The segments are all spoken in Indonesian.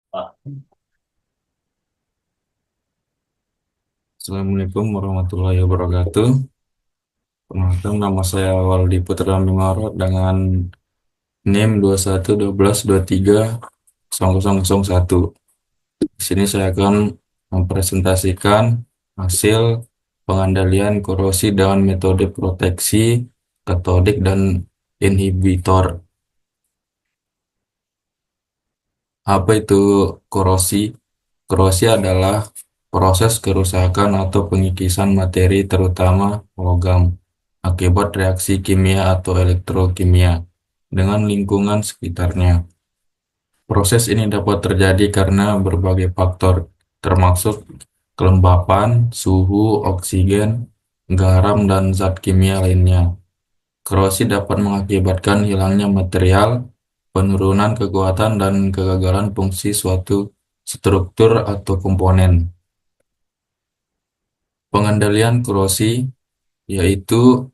Assalamualaikum warahmatullahi wabarakatuh. Perkenalkan, nama saya Waldi Putra Mimaro dengan NIM 2112230001. Di sini saya akan mempresentasikan hasil pengendalian korosi dengan metode proteksi katodik dan inhibitor. Apa itu korosi? Korosi adalah proses kerusakan atau pengikisan materi, terutama logam, akibat reaksi kimia atau elektrokimia dengan lingkungan sekitarnya. Proses ini dapat terjadi karena berbagai faktor, termasuk kelembapan, suhu, oksigen, garam, dan zat kimia lainnya. Korosi dapat mengakibatkan hilangnya material, penurunan kekuatan, dan kegagalan fungsi suatu struktur atau komponen. Pengendalian korosi, yaitu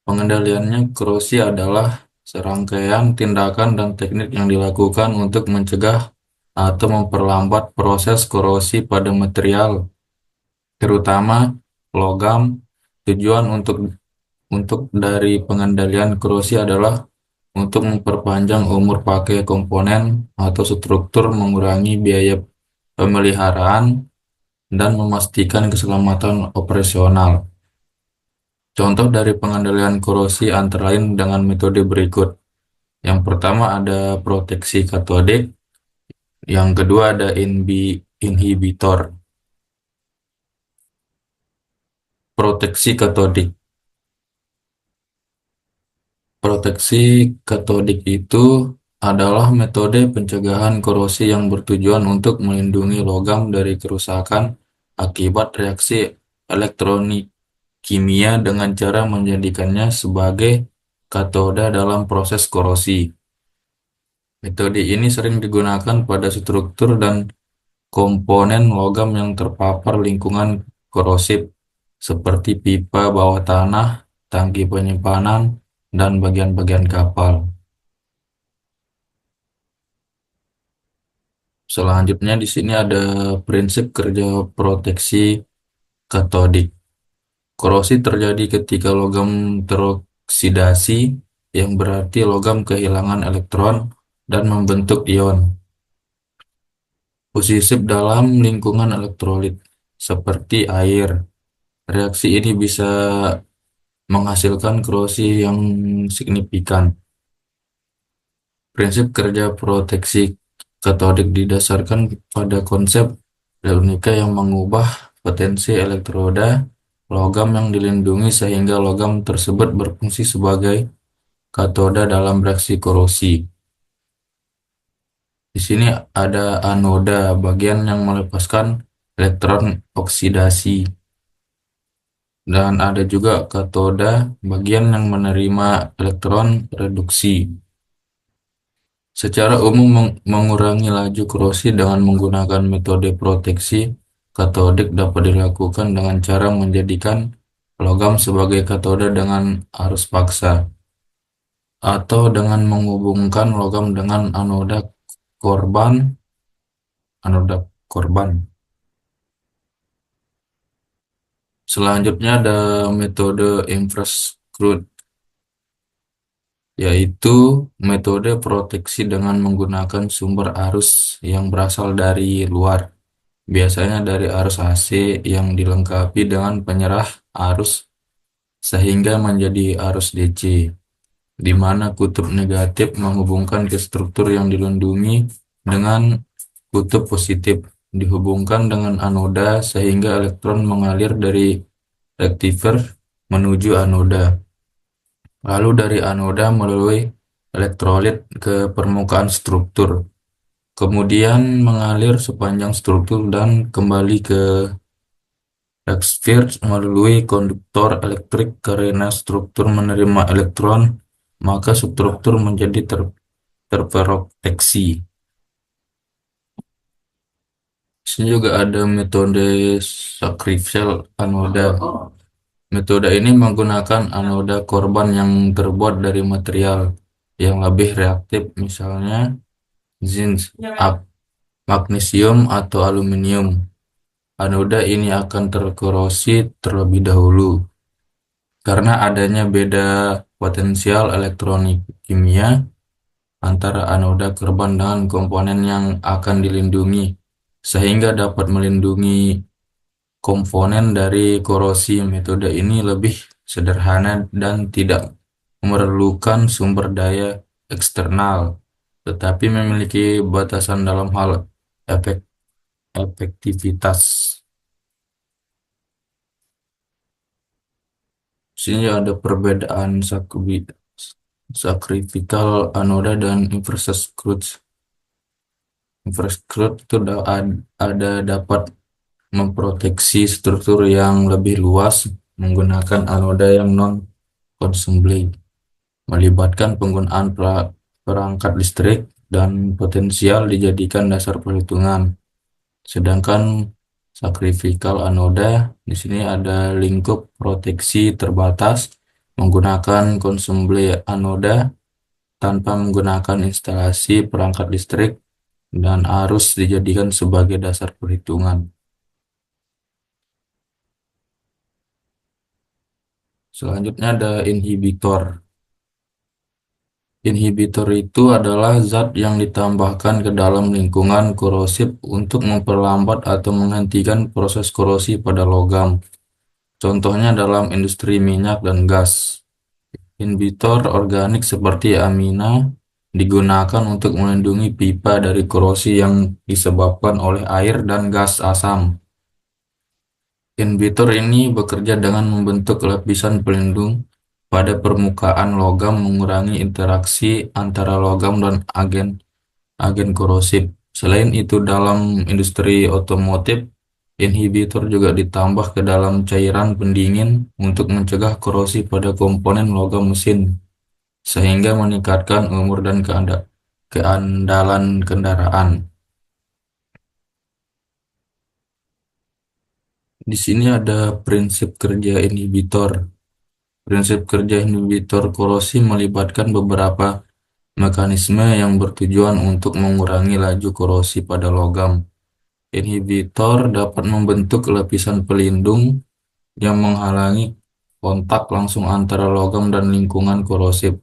pengendaliannya korosi adalah serangkaian tindakan dan teknik yang dilakukan untuk mencegah atau memperlambat proses korosi pada material, terutama logam. Tujuan untuk dari pengendalian korosi adalah untuk memperpanjang umur pakai komponen atau struktur, mengurangi biaya pemeliharaan, dan memastikan keselamatan operasional. Contoh dari pengendalian korosi antara lain dengan metode berikut. Yang pertama ada proteksi katodik, yang kedua ada inhibitor. Proteksi katodik. Proteksi katodik itu adalah metode pencegahan korosi yang bertujuan untuk melindungi logam dari kerusakan akibat reaksi elektronik kimia dengan cara menjadikannya sebagai katoda dalam proses korosi. Metode ini sering digunakan pada struktur dan komponen logam yang terpapar lingkungan korosif, seperti pipa bawah tanah, tangki penyimpanan, dan bagian-bagian kapal. Selanjutnya di sini ada prinsip kerja proteksi katodik. Korosi terjadi ketika logam teroksidasi, yang berarti logam kehilangan elektron dan membentuk ion posisif dalam lingkungan elektrolit, seperti air. Reaksi ini bisa menghasilkan korosi yang signifikan. Prinsip kerja proteksi katodik didasarkan pada konsep Leonika yang mengubah potensi elektroda logam yang dilindungi sehingga logam tersebut berfungsi sebagai katoda dalam reaksi korosi. Di sini ada anoda, bagian yang melepaskan elektron oksidasi, dan ada juga katoda, bagian yang menerima elektron reduksi. Secara umum mengurangi laju korosi dengan menggunakan metode proteksi katodik dapat dilakukan dengan cara menjadikan logam sebagai katoda dengan arus paksa, atau dengan menghubungkan logam dengan korban anoda korban. Selanjutnya ada metode inverse crude, yaitu metode proteksi dengan menggunakan sumber arus yang berasal dari luar, biasanya dari arus AC yang dilengkapi dengan penyerah arus sehingga menjadi arus DC, di mana kutub negatif menghubungkan ke struktur yang dilindungi dengan kutub positif dihubungkan dengan anoda sehingga elektron mengalir dari rektiver menuju anoda, lalu dari anoda melalui elektrolit ke permukaan struktur, kemudian mengalir sepanjang struktur dan kembali ke rektiver melalui konduktor elektrik. Karena struktur menerima elektron, maka struktur menjadi terproteksi. Di sini juga ada metode sacrificial anoda. Metode ini menggunakan anoda korban yang terbuat dari material yang lebih reaktif, misalnya zinc up, magnesium atau aluminium. Anoda ini akan terkorosi terlebih dahulu karena adanya beda potensial elektronik kimia antara anoda korban dengan komponen yang akan dilindungi, sehingga dapat melindungi komponen dari korosi. Metode ini lebih sederhana dan tidak memerlukan sumber daya eksternal, tetapi memiliki batasan dalam hal efek efektivitas. Sini ada perbedaan sakrifikal anoda dan inverse Crutch. Inverse Crutch itu ada dapat memproteksi struktur yang lebih luas menggunakan anoda yang non-consumable, melibatkan penggunaan perangkat listrik dan potensial dijadikan dasar perhitungan. Sedangkan sakrifikal anoda di sini ada lingkup proteksi terbatas menggunakan consumable anoda tanpa menggunakan instalasi perangkat listrik dan arus dijadikan sebagai dasar perhitungan. Selanjutnya ada inhibitor. Inhibitor itu adalah zat yang ditambahkan ke dalam lingkungan korosif untuk memperlambat atau menghentikan proses korosi pada logam. Contohnya dalam industri minyak dan gas. Inhibitor organik seperti amina digunakan untuk melindungi pipa dari korosi yang disebabkan oleh air dan gas asam. Inhibitor ini bekerja dengan membentuk lapisan pelindung pada permukaan logam, mengurangi interaksi antara logam dan agen korosif. Selain itu, dalam industri otomotif, inhibitor juga ditambah ke dalam cairan pendingin untuk mencegah korosi pada komponen logam mesin, sehingga meningkatkan umur dan keandalan kendaraan. Di sini ada prinsip kerja inhibitor. Prinsip kerja inhibitor korosi melibatkan beberapa mekanisme yang bertujuan untuk mengurangi laju korosi pada logam. Inhibitor dapat membentuk lapisan pelindung yang menghalangi kontak langsung antara logam dan lingkungan korosif,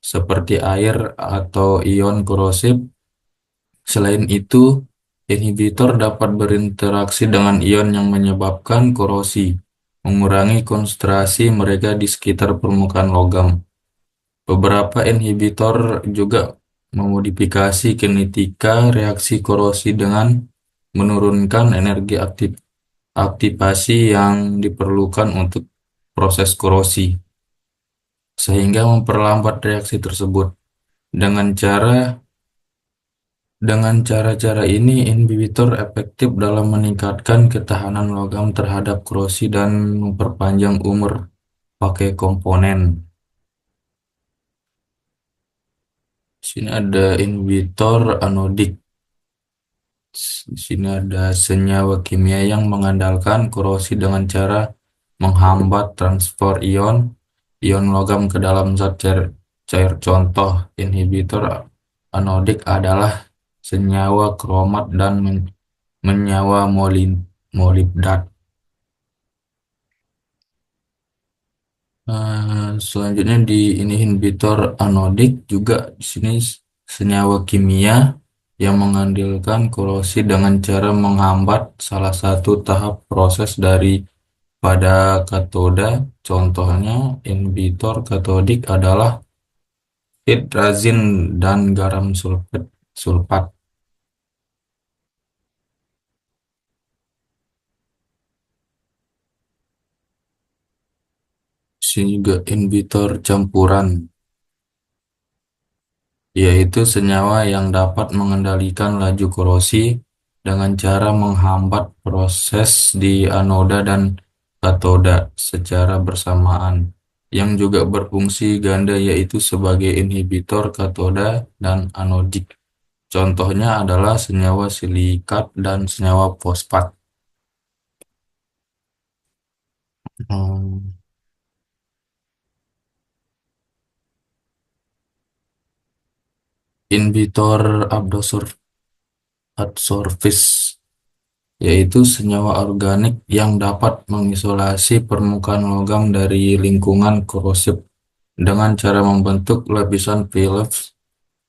seperti air atau ion korosif. Selain itu, inhibitor dapat berinteraksi dengan ion yang menyebabkan korosi, mengurangi konsentrasi mereka di sekitar permukaan logam. Beberapa inhibitor juga memodifikasi kinetika reaksi korosi dengan menurunkan energi aktivasi yang diperlukan untuk proses korosi, sehingga memperlambat reaksi tersebut. Dengan cara dengan cara-cara ini, inhibitor efektif dalam meningkatkan ketahanan logam terhadap korosi dan memperpanjang umur pakai komponen. Di sini ada inhibitor anodik. Di sini ada senyawa kimia yang mengandalkan korosi dengan cara menghambat transfer ion logam ke dalam zat cair. Contoh inhibitor anodik adalah senyawa kromat dan menyawa molibdat. Selanjutnya di ini inhibitor anodik juga di sini senyawa kimia yang mengandalkan korosi dengan cara menghambat salah satu tahap proses dari pada katoda. Contohnya inhibitor katodik adalah hidrazin dan garam sulfat. Sini juga inhibitor campuran, yaitu senyawa yang dapat mengendalikan laju korosi dengan cara menghambat proses di anoda dan katoda secara bersamaan, yang juga berfungsi ganda yaitu sebagai inhibitor katoda dan anodik. Contohnya adalah senyawa silikat dan senyawa fosfat. Hmm, Inhibitor absorpsi adsorbis, yaitu senyawa organik yang dapat mengisolasi permukaan logam dari lingkungan korosif dengan cara membentuk lapisan film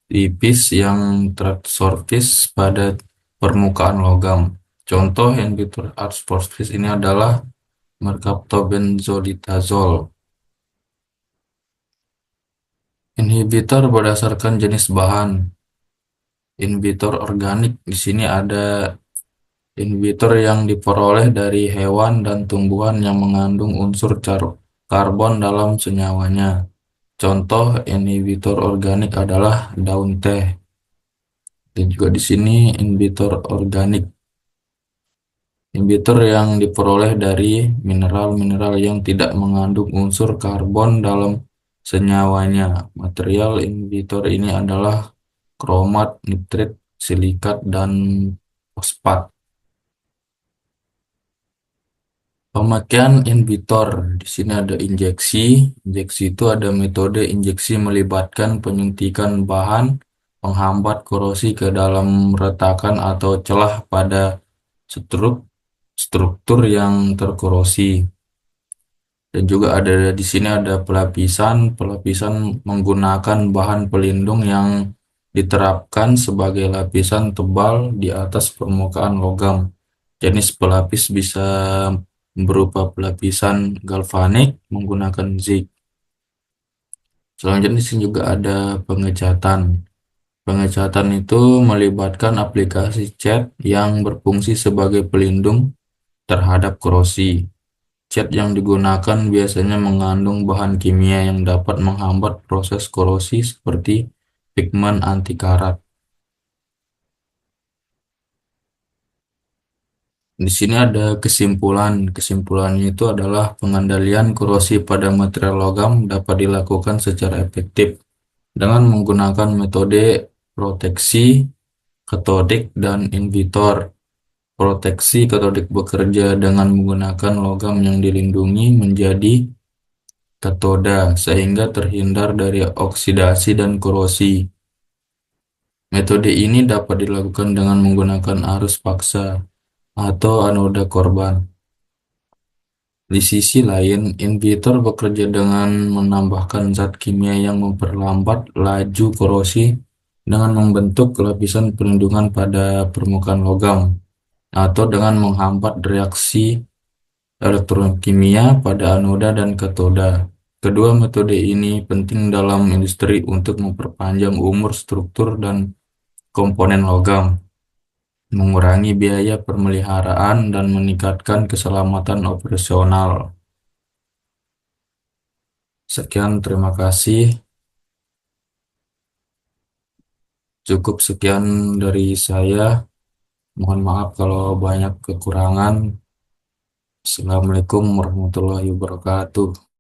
tipis yang terabsorbis pada permukaan logam. Contoh inhibitor adsorbis ini adalah mercaptobenzoditazol. Inhibitor berdasarkan jenis bahan. Inhibitor organik di sini ada inhibitor yang diperoleh dari hewan dan tumbuhan yang mengandung unsur karbon dalam senyawanya. Contoh inhibitor organik adalah daun teh. Dan juga di sini inhibitor organik, inhibitor yang diperoleh dari mineral-mineral yang tidak mengandung unsur karbon dalam senyawanya. Material inhibitor ini adalah kromat, nitrit, silikat, dan fosfat. Pemakaian inhibitor di sini ada injeksi. Injeksi itu ada metode injeksi melibatkan penyuntikan bahan penghambat korosi ke dalam retakan atau celah pada struktur yang terkorosi. Dan juga ada di sini ada pelapisan. Pelapisan menggunakan bahan pelindung yang diterapkan sebagai lapisan tebal di atas permukaan logam. Jenis pelapis bisa berupa pelapisan galvanik menggunakan zinc. Selanjutnya di sini juga ada pengecatan. Pengecatan itu melibatkan aplikasi cat yang berfungsi sebagai pelindung terhadap korosi. Cat yang digunakan biasanya mengandung bahan kimia yang dapat menghambat proses korosi seperti pigmen anti karat. Di sini ada kesimpulan. Kesimpulannya itu adalah pengendalian korosi pada material logam dapat dilakukan secara efektif dengan menggunakan metode proteksi, katodik, dan inhibitor. Proteksi katodik bekerja dengan menggunakan logam yang dilindungi menjadi katoda sehingga terhindar dari oksidasi dan korosi. Metode ini dapat dilakukan dengan menggunakan arus paksa atau anoda korban. Di sisi lain, inhibitor bekerja dengan menambahkan zat kimia yang memperlambat laju korosi dengan membentuk lapisan perlindungan pada permukaan logam atau dengan menghambat reaksi elektrokimia pada anoda dan katoda. Kedua metode ini penting dalam industri untuk memperpanjang umur struktur dan komponen logam, mengurangi biaya pemeliharaan, dan meningkatkan keselamatan operasional. Sekian, terima kasih. Cukup sekian dari saya. Mohon maaf kalau banyak kekurangan. Assalamualaikum warahmatullahi wabarakatuh.